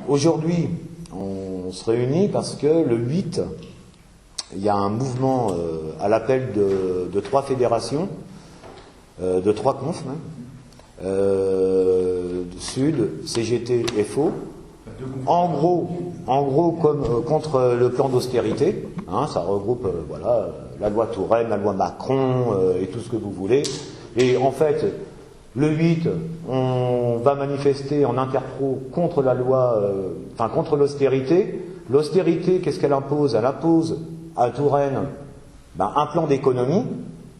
aujourd'hui, on se réunit parce que le 8, il y a un mouvement à l'appel de 3 fédérations, de 3 confs même, Sud, CGT, FO, en gros comme contre le plan d'austérité, hein, ça regroupe voilà, la loi Touraine, la loi Macron et tout ce que vous voulez. Et en fait, le 8, on va manifester en interpro contre la loi, contre l'austérité. L'austérité, qu'est-ce qu'elle impose? Elle impose à Touraine un plan d'économie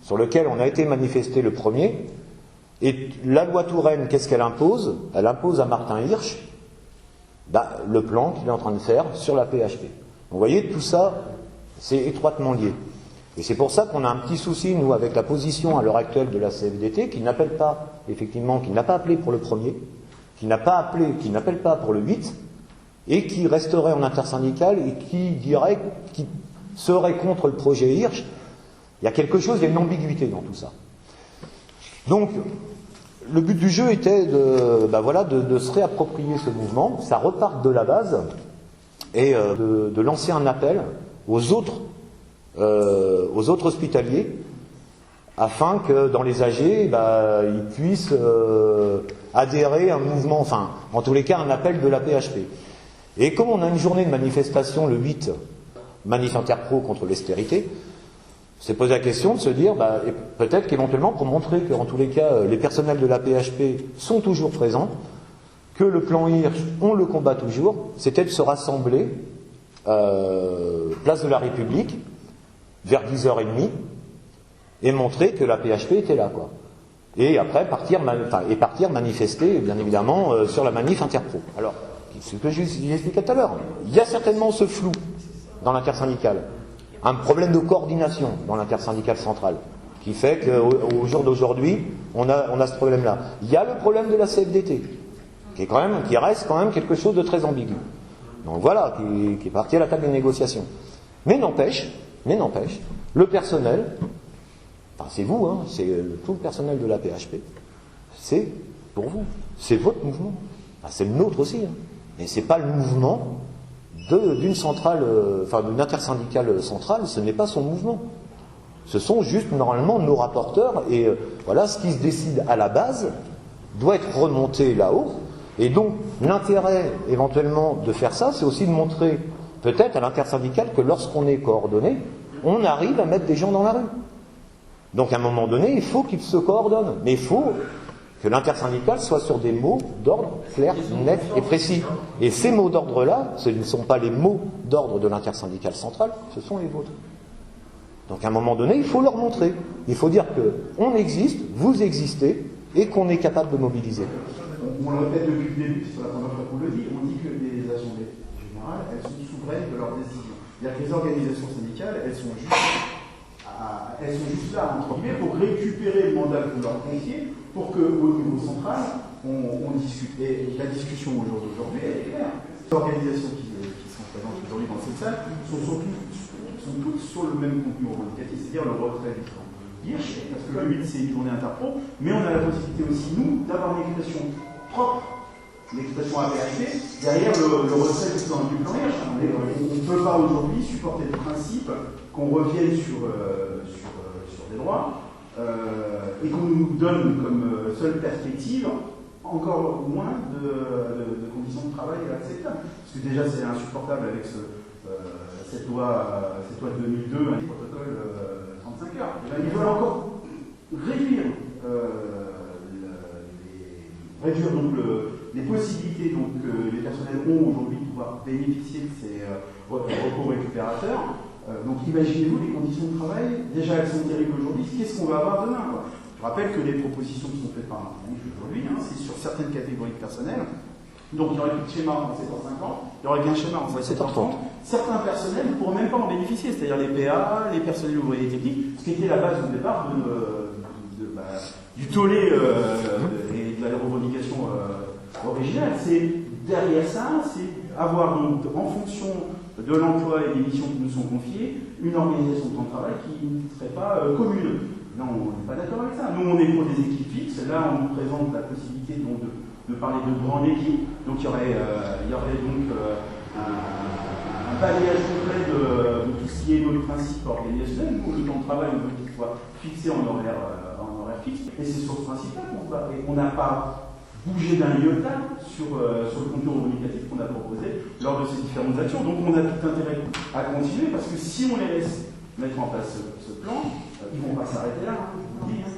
sur lequel on a été manifesté le premier. Et la loi Touraine, qu'est-ce qu'elle impose? Elle impose à Martin Hirsch le plan qu'il est en train de faire sur la PHP. Donc, vous voyez, tout ça, c'est étroitement lié. Et c'est pour ça qu'on a un petit souci, nous, avec la position à l'heure actuelle de la CFDT, qui n'appelle pas, effectivement, qui n'a pas appelé pour le premier, qui n'appelle pas pour le 8, et qui resterait en intersyndical et qui serait contre le projet Hirsch. Il y a quelque chose, il y a une ambiguïté dans tout ça. Donc, le but du jeu était de se réapproprier ce mouvement, ça repart de la base, et de lancer un appel aux autres hospitaliers, afin que dans les AG, ils puissent adhérer à un mouvement, enfin, en tous les cas, un appel de la PHP. Et comme on a une journée de manifestation le 8, manif interpro contre l'austérité, s'est posé la question de se dire, peut-être qu'éventuellement, pour montrer qu'en tous les cas, les personnels de la PHP sont toujours présents, que le plan Hirsch, on le combat toujours, c'était de se rassembler place de la République, vers 10h30, et montrer que la PHP était là, quoi. Et après, partir manifester, bien évidemment, sur la manif interpro. Alors, c'est ce que j'expliquais tout à l'heure. Il y a certainement ce flou dans l'intersyndicale. Un problème de coordination dans l'intersyndicale centrale, qui fait qu'au jour d'aujourd'hui, on a ce problème-là. Il y a le problème de la CFDT, qui reste quand même quelque chose de très ambigu. Donc voilà, qui est parti à la table des négociations. Mais n'empêche, le personnel, c'est vous, hein, c'est tout le personnel de la PHP, c'est pour vous, c'est votre mouvement. C'est le nôtre aussi, hein. Mais c'est pas le mouvement d'une centrale, d'une intersyndicale centrale, ce n'est pas son mouvement. Ce sont juste normalement nos rapporteurs, et voilà, ce qui se décide à la base doit être remonté là-haut. Et donc l'intérêt éventuellement de faire ça, c'est aussi de montrer peut-être à l'intersyndicale que lorsqu'on est coordonné, on arrive à mettre des gens dans la rue. Donc à un moment donné, il faut qu'ils se coordonnent, mais il faut que l'intersyndicale soit sur des mots d'ordre clairs, nets et précis. Et ces mots d'ordre-là, ce ne sont pas les mots d'ordre de l'intersyndicale centrale, ce sont les vôtres. Donc à un moment donné, il faut leur montrer. Il faut dire qu'on existe, vous existez, et qu'on est capable de mobiliser. On le répète depuis le début, c'est la première fois qu'on le dit, on dit que les assemblées générales, elles sont souveraines de leurs décisions. C'est-à-dire que les organisations syndicales, elles sont juste là, entre guillemets, pour récupérer le mandat qu'on leur confie, pour qu'au niveau central, on discute. Et la discussion au jour d'aujourd'hui, elle est claire. Les organisations qui sont présentes aujourd'hui dans cette salle sont toutes sur le même contenu revendicatif, c'est-à-dire le retrait du plan Hirsch, parce que le 8 c'est une journée interpro, mais on a la possibilité aussi, nous, d'avoir une expression propre, une expression APHP, derrière le retrait du plan Hirsch. On ne peut pas aujourd'hui supporter le principe qu'on revienne sur des droits et qu'on nous donne comme seule perspective encore moins de conditions de travail acceptables. Parce que déjà c'est insupportable avec cette loi de 2002, un protocole 35 heures. Et là, ils veulent encore réduire donc les possibilités que les personnels ont aujourd'hui de pouvoir bénéficier de ces recours récupérateurs. Donc imaginez-vous les conditions de travail, déjà elles sont terribles aujourd'hui, qu'est-ce qu'on va avoir demain, quoi. Je rappelle que les propositions qui sont faites par Martin aujourd'hui, c'est sur certaines catégories de personnel. Donc il n'y aurait plus de schéma en 7h50, il n'y aurait qu'un schéma en 7h30. Certains personnels ne pourraient même pas en bénéficier, c'est-à-dire les PA, les personnels ouvriers techniques, ce qui était la base au départ du tollé et de la revendication originale. C'est derrière ça, c'est avoir donc en fonction de l'emploi et des missions qui nous sont confiées, une organisation de temps de travail qui ne serait pas commune. Non, on n'est pas d'accord avec ça. Nous, on est pour des équipes fixes. Là, on nous présente la possibilité donc, de parler de grande équipe. Donc il y aurait donc un balayage complet de tout ce qui est nos principes organisationnels. Nous, le temps de travail, on veut qu'il soit fixé en horaire fixe. Et c'est sur ce principe-là qu'on va. Et on n'a pas bougé d'un iota sur le contenu revendicatif qu'on a proposé lors de ces différentes actions. Donc on a tout intérêt à continuer, parce que si on les laisse mettre en place ce plan, ils ne vont pas s'arrêter là.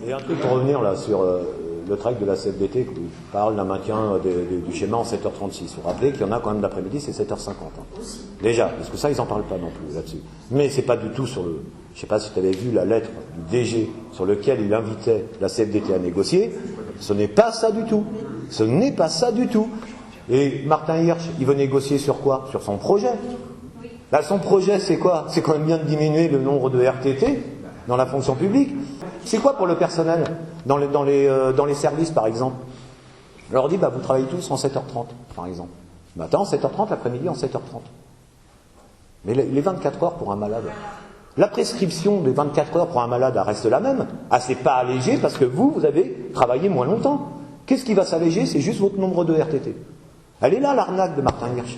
Et un truc pour revenir là sur le track de la CFDT qui parle d'un maintien du schéma en 7h36. Vous vous rappelez qu'il y en a quand même d'après-midi, c'est 7h50. Hein. Déjà, parce que ça, ils n'en parlent pas non plus là-dessus. Mais c'est pas du tout sur le... Je ne sais pas si tu avais vu la lettre du DG sur lequel il invitait la CFDT à négocier. Ce n'est pas ça du tout. Ce n'est pas ça du tout. Et Martin Hirsch, il veut négocier sur quoi? Sur son projet. Là, son projet, c'est quoi? C'est quand même bien de diminuer le nombre de RTT dans la fonction publique. C'est quoi pour le personnel dans les services, par exemple? On leur dit, vous travaillez tous en 7h30, par exemple. Matin en 7h30, l'après-midi en 7h30. Mais les 24 heures pour un malade, la prescription des 24 heures pour un malade reste la même. Ah, c'est pas allégé parce que vous avez travaillé moins longtemps. Qu'est-ce qui va s'alléger? C'est juste votre nombre de RTT. Elle est là, l'arnaque de Martin Hirsch.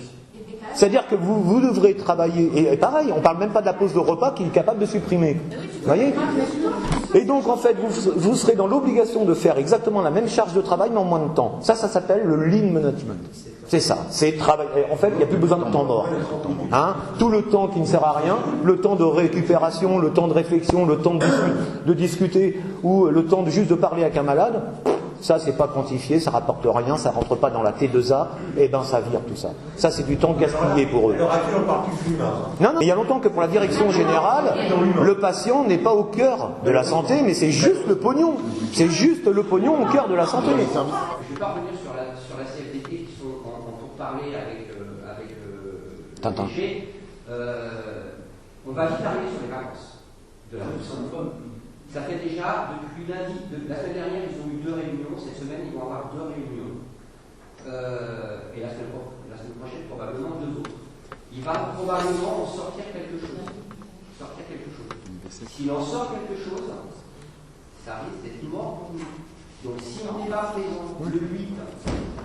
C'est-à-dire que vous devrez travailler, et pareil, on ne parle même pas de la pause de repas qu'il est capable de supprimer. Vous voyez? Et donc, en fait, vous serez dans l'obligation de faire exactement la même charge de travail, mais en moins de temps. Ça s'appelle le lean management. C'est ça. C'est travail. En fait, il n'y a plus besoin de temps mort. Hein? Tout le temps qui ne sert à rien, le temps de récupération, le temps de réflexion, le temps de discuter, ou le temps juste de parler avec un malade, ça, c'est pas quantifié, ça rapporte rien, ça rentre pas dans la T2A, et ben ça vire tout ça. Ça, c'est du temps gaspillé pour eux. Non, il y a longtemps que pour la direction générale, le patient n'est pas au cœur de la santé, mais c'est juste le pognon. C'est juste le pognon au cœur de la santé. Je ne vais pas revenir sur la CFDT qui sont en pourparlers avec Tintin. DG. On va vite arriver sur les vacances de la fonction. Ça fait déjà, depuis lundi, la semaine dernière, ils ont eu 2 réunions. Cette semaine, ils vont avoir 2 réunions. Et la semaine prochaine, probablement 2 autres. Il va probablement en sortir quelque chose. S'il en sort quelque chose, ça risque d'être mort pour nous. Donc, si on n'est pas présent le 8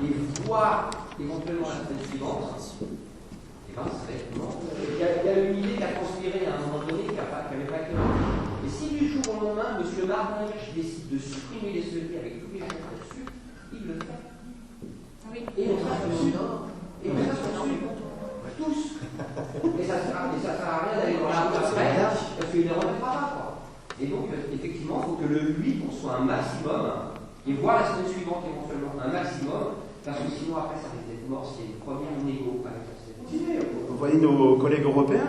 et voire éventuellement la semaine suivante, eh ben, ça va être mort. Il y a une idée qui a transpiré à un moment donné qui n'avait pas été. Et si du jour au lendemain, M. Martin Hirsch décide de supprimer les CED avec tous les gens là-dessus, il le fait. Oui. Et on sera dessus. Et on sera dessus. Tous. Et ça ne sert à rien d'aller dans la rue après, parce qu'il ne les remettra pas. Quoi. Et donc, effectivement, il faut que le 8, on soit un maximum, et voir la semaine suivante éventuellement un maximum, parce que sinon après ça risque d'être mort s'il y a une première négo avec la CED. Vous voyez nos collègues européens,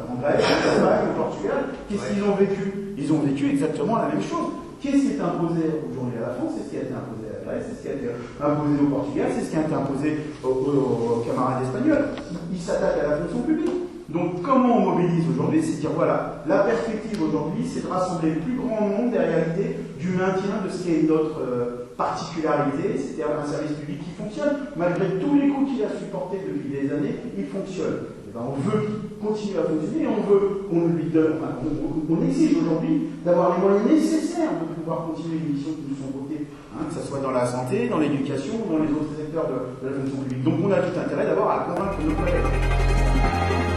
en Grèce, en Espagne, au Portugal, qu'est-ce qu'ils ont vécu? Ils ont vécu exactement la même chose. Qu'est-ce qui est imposé aujourd'hui à la France? C'est ce qui a été imposé à la Grèce, c'est ce qui a été imposé au Portugal, c'est ce qui a été imposé aux camarades espagnols. Ils s'attaquent à la fonction publique. Donc comment on mobilise aujourd'hui? C'est dire voilà, la perspective aujourd'hui, c'est de rassembler le plus grand nombre derrière l'idée du maintien de ce qui est notre particularité, c'est-à-dire un service public qui fonctionne. Malgré tous les coûts qu'il a supportés depuis des années, il fonctionne. Et ben, on veut qu'il continue à fonctionner, on veut qu'on lui donne, on exige aujourd'hui d'avoir les moyens nécessaires de pouvoir continuer les missions qui nous sont votées, que ce soit dans la santé, dans l'éducation ou dans les autres secteurs de la fonction publique. Donc on a tout intérêt d'avoir à convaincre nos collègues.